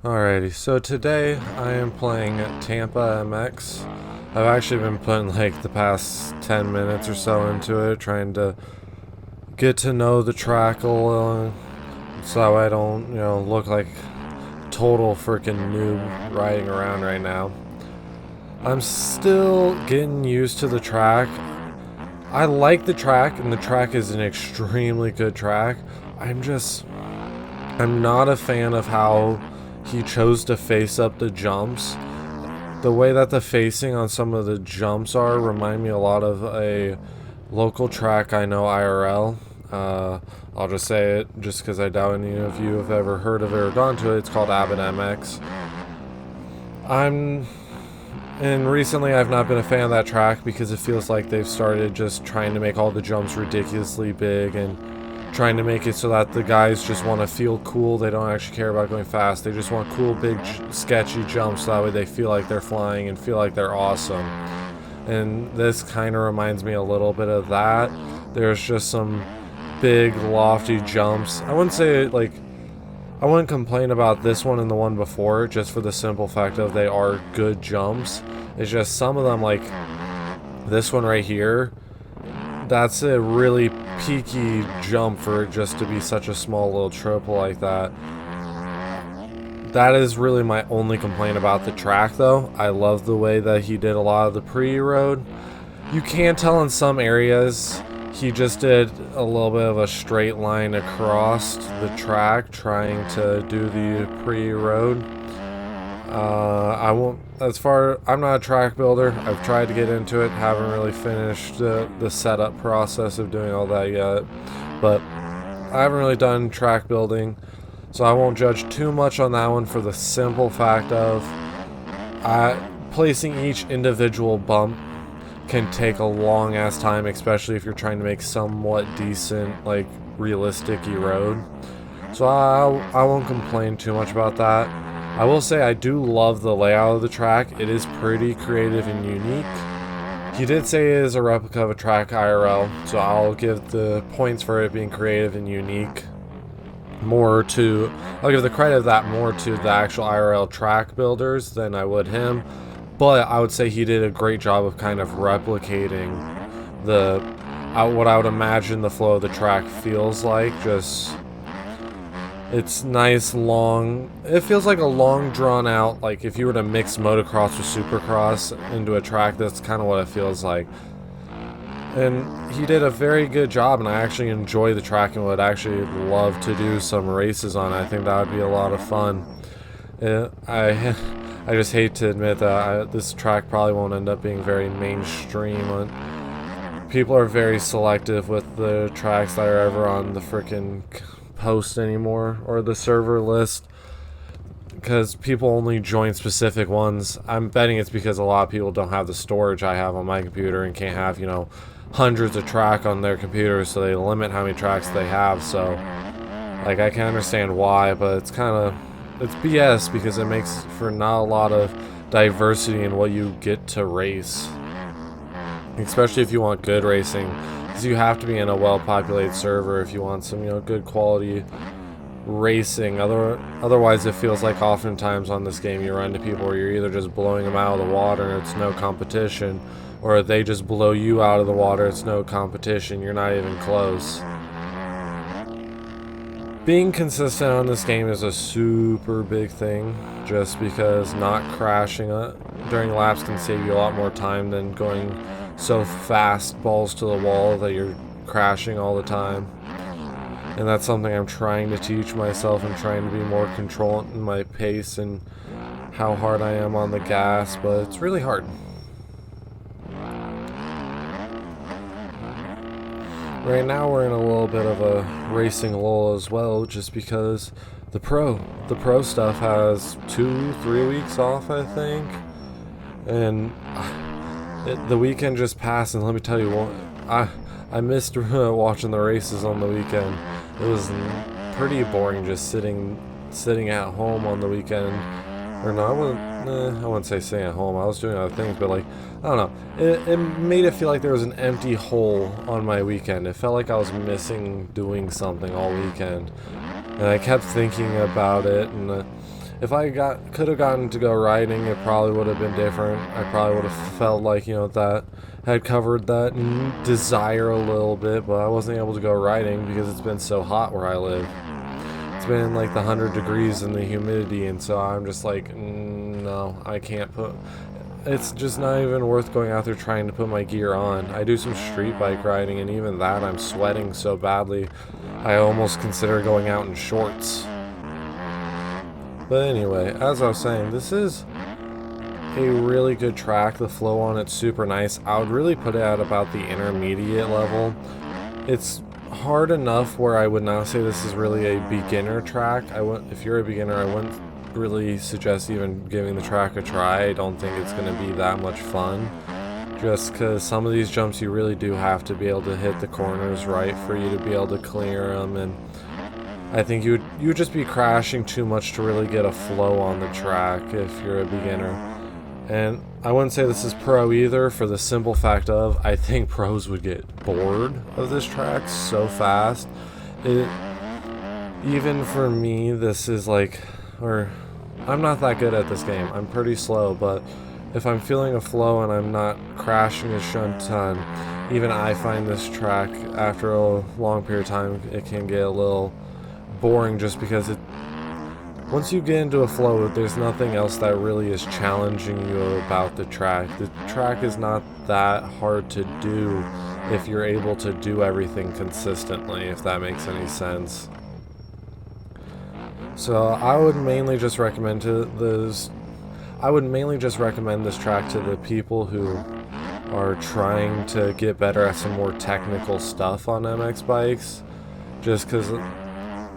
Alrighty, so today I am playing Tampa MX. I've actually been putting like the past 10 minutes or so into it, trying to get to know the track a little, so I don't, look like total freaking noob riding around right now. I'm still getting used to the track. I like the track, and the track is an extremely good track. I'm not a fan of how he chose to face up the jumps. The way that the facing on some of the jumps are remind me a lot of a local track I know IRL. I'll just say it just because I doubt any of you have ever heard of it or gone to it. It's called Abbott MX. And recently I've not been a fan of that track because it feels like they've started just trying to make all the jumps ridiculously big and trying to make it so that the guys just want to feel cool. They don't actually care about going fast. They just want cool, big, sketchy jumps. That way they feel like they're flying and feel like they're awesome. And this kind of reminds me a little bit of that. There's just some big, lofty jumps. I wouldn't complain about this one and the one before, just for the simple fact of they are good jumps. It's just some of them, like this one right here, that's a really peaky jump for it just to be such a small little triple like that. That is really my only complaint about the track, though. I love the way that he did a lot of the pre-road. You can tell in some areas he just did a little bit of a straight line across the track trying to do the pre-road. I'm not a track builder. I've tried to get into it, haven't really finished the setup process of doing all that yet, but I haven't really done track building, so I won't judge too much on that one for the simple fact of placing each individual bump can take a long ass time, especially if you're trying to make somewhat decent, like realistic-y road. So I won't complain too much about that. I will say I do love the layout of the track. It is pretty creative and unique. He did say it is a replica of a track IRL, so I'll give the points for it being creative and unique I'll give the credit of that more to the actual IRL track builders than I would him. But I would say he did a great job of kind of replicating what I would imagine the flow of the track feels like. It's nice, long. It feels like a long, drawn out, like if you were to mix motocross with supercross into a track, that's kind of what it feels like. And he did a very good job, and I actually enjoy the track and would actually love to do some races on it. I think that would be a lot of fun. I just hate to admit that this track probably won't end up being very mainstream. People are very selective with the tracks that are ever on the frickin' post anymore, or the server list, because people only join specific ones. I'm betting it's because a lot of people don't have the storage I have on my computer and can't have, hundreds of track on their computers, so they limit how many tracks they have. So, like, I can understand why, but it's BS because it makes for not a lot of diversity in what you get to race, especially if you want good racing, because you have to be in a well-populated server if you want some good quality racing. Otherwise it feels like oftentimes on this game you run into people where you're either just blowing them out of the water and it's no competition, or they just blow you out of the water, it's no competition, you're not even close. Being consistent on this game is a super big thing, just because not crashing during laps can save you a lot more time than going so fast balls to the wall that you're crashing all the time. And that's something I'm trying to teach myself, and trying to be more controlled in my pace and how hard I am on the gas, but it's really hard. Right now we're in a little bit of a racing lull as well, just because the pro stuff has 2-3 weeks off, I think, and the weekend just passed, and let me tell you what, I missed watching the races on the weekend. It was pretty boring just sitting at home on the weekend. Or no, I wouldn't say sitting at home. I was doing other things, but I don't know. It made it feel like there was an empty hole on my weekend. It felt like I was missing doing something all weekend. And I kept thinking about it, and If I could have gotten to go riding, it probably would have been different. I probably would have felt like, you know, that had covered that desire a little bit, but I wasn't able to go riding because it's been so hot where I live. It's been like the 100 degrees and the humidity, and so I'm just like, no, I can't put... It's just not even worth going out there trying to put my gear on. I do some street bike riding, and even that, I'm sweating so badly, I almost consider going out in shorts. But anyway, as I was saying, this is a really good track. The flow on it's super nice. I would really put it at about the intermediate level. It's hard enough where I would not say this is really a beginner track. If you're a beginner, I wouldn't really suggest even giving the track a try. I don't think it's going to be that much fun, just because some of these jumps you really do have to be able to hit the corners right for you to be able to clear them, and I think you would just be crashing too much to really get a flow on the track if you're a beginner. And I wouldn't say this is pro either, for the simple fact of I think pros would get bored of this track so fast. Even for me, this is like, or I'm not that good at this game. I'm pretty slow, but if I'm feeling a flow and I'm not crashing a ton, even I find this track after a long period of time, it can get a little boring, just because once you get into a flow, there's nothing else that really is challenging you about the track. The track is not that hard to do if you're able to do everything consistently, if that makes any sense. So I would mainly just recommend this track to the people who are trying to get better at some more technical stuff on MX bikes, just because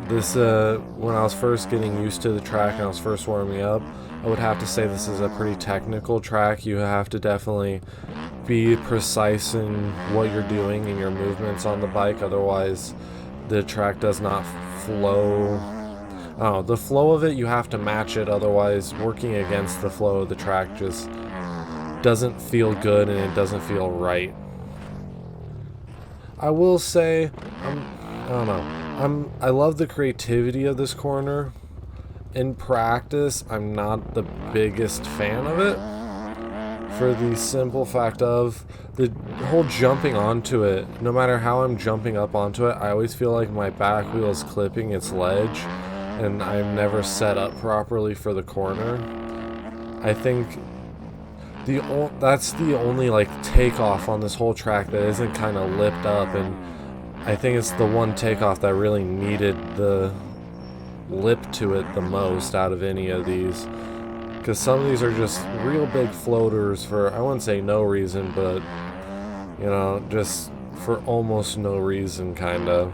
when I was first getting used to the track and I was first warming up, I would have to say this is a pretty technical track. You have to definitely be precise in what you're doing and your movements on the bike, otherwise the track does not flow. The flow of it, you have to match it, otherwise working against the flow of the track just doesn't feel good and it doesn't feel right. I will say, I love the creativity of this corner. In practice, I'm not the biggest fan of it, for the simple fact of the whole jumping onto it. No matter how I'm jumping up onto it, I always feel like my back wheel is clipping its ledge, and I'm never set up properly for the corner. I think that's the only like takeoff on this whole track that isn't kind of lipped up, and I think it's the one takeoff that really needed the lip to it the most out of any of these, because some of these are just real big floaters for, I wouldn't say no reason, but you know, just for almost no reason, kind of.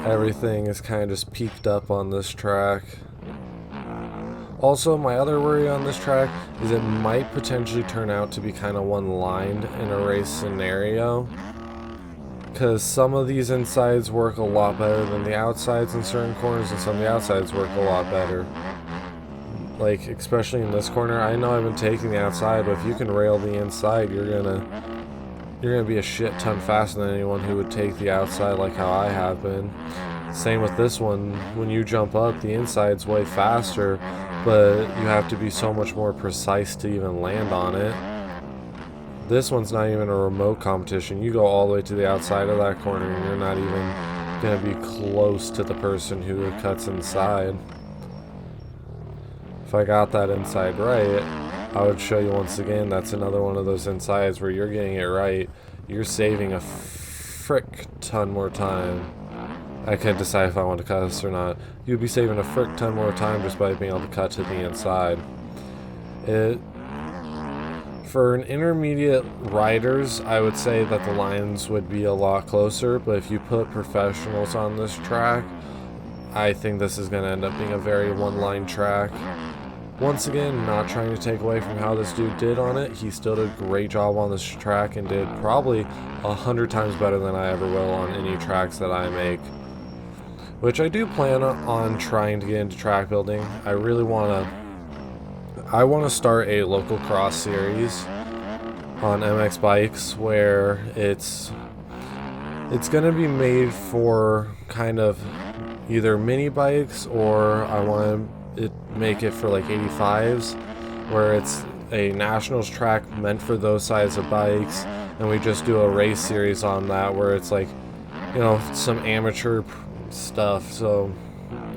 Everything is kind of just peaked up on this track. Also, my other worry on this track is it might potentially turn out to be kind of one-lined in a race scenario, because some of these insides work a lot better than the outsides in certain corners, and some of the outsides work a lot better. Like, especially in this corner, I know I've been taking the outside, but if you can rail the inside, you're gonna be a shit ton faster than anyone who would take the outside like how I have been. Same with this one. When you jump up, the inside's way faster, but you have to be so much more precise to even land on it. This one's not even a remote competition. You go all the way to the outside of that corner and you're not even going to be close to the person who cuts inside. If I got that inside right, I would show you once again, that's another one of those insides where you're getting it right. You're saving a frick ton more time. I can't decide if I want to cut this or not. You'd be saving a frick ton more time just by being able to cut to the inside. For an intermediate riders, I would say that the lines would be a lot closer, but if you put professionals on this track, I think this is going to end up being a very one-line track. Once again, not trying to take away from how this dude did on it. He still did a great job on this track and did probably 100 times better than I ever will on any tracks that I make. Which I do plan on trying to get into track building. I want to start a local cross series on MX bikes where it's It's going to be made for kind of either mini bikes, or I want to make it for like 85s, where it's a nationals track meant for those size of bikes, and we just do a race series on that where it's like, you know, some amateur stuff. So,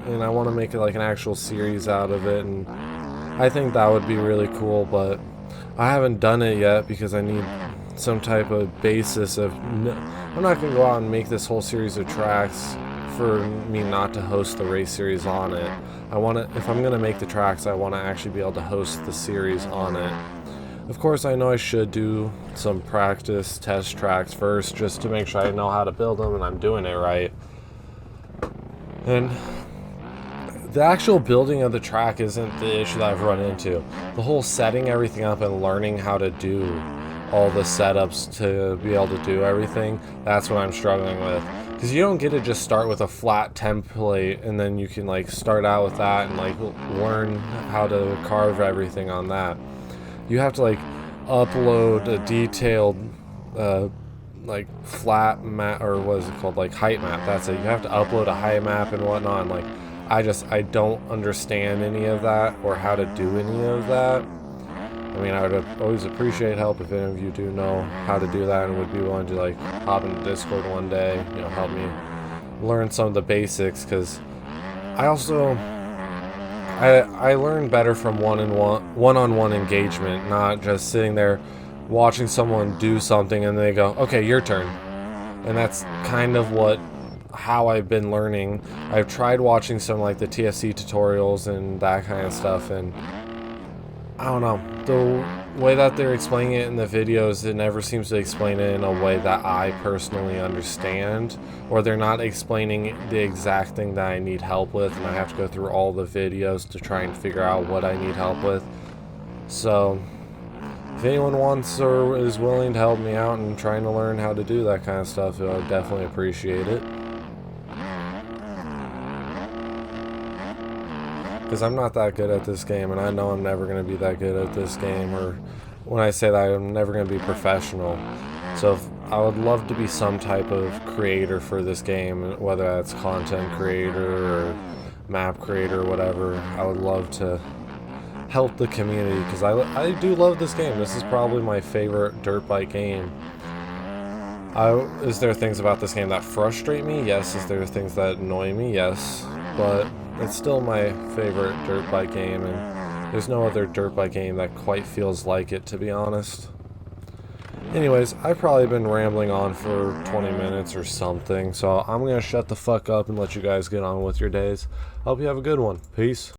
and I want to make it like an actual series out of it, and I think that would be really cool, but I haven't done it yet because I need some type of basis of, I'm not going to go out and make this whole series of tracks for me not to host the race series on it. I want to, if I'm going to make the tracks, I want to actually be able to host the series on it. Of course, I know I should do some practice test tracks first just to make sure I know how to build them and I'm doing it right. And the actual building of the track isn't the issue that I've run into. The whole setting everything up and learning how to do all the setups to be able to do everything, that's what I'm struggling with. Because you don't get to just start with a flat template and then you can like start out with that and like learn how to carve everything on that. You have to like upload a detailed like flat map, or what is it called, like height map. That's it. You have to upload a height map and whatnot. And like I don't understand any of that or how to do any of that. I mean, I would always appreciate help if any of you do know how to do that and would be willing to like hop into Discord one day, you know, help me learn some of the basics, because I also I learn better from one-on-one engagement, not just sitting there watching someone do something and they go, okay, your turn. And that's kind of how I've been learning. I've tried watching some like the TFC tutorials and that kind of stuff, and I don't know, the way that they're explaining it in the videos, it never seems to explain it in a way that I personally understand, or they're not explaining the exact thing that I need help with, and I have to go through all the videos to try and figure out what I need help with. So if anyone wants or is willing to help me out and trying to learn how to do that kind of stuff, I would definitely appreciate it. Because I'm not that good at this game, and I know I'm never going to be that good at this game, or when I say that, I'm never going to be professional. So I would love to be some type of creator for this game, whether that's content creator or map creator or whatever. I would love to help the community, because I do love this game. This is probably my favorite dirt bike game. Is there things about this game that frustrate me? Yes. Is there things that annoy me? Yes. But it's still my favorite dirt bike game, and there's no other dirt bike game that quite feels like it, to be honest. Anyways, I've probably been rambling on for 20 minutes or something, so I'm going to shut the fuck up and let you guys get on with your days. Hope you have a good one. Peace.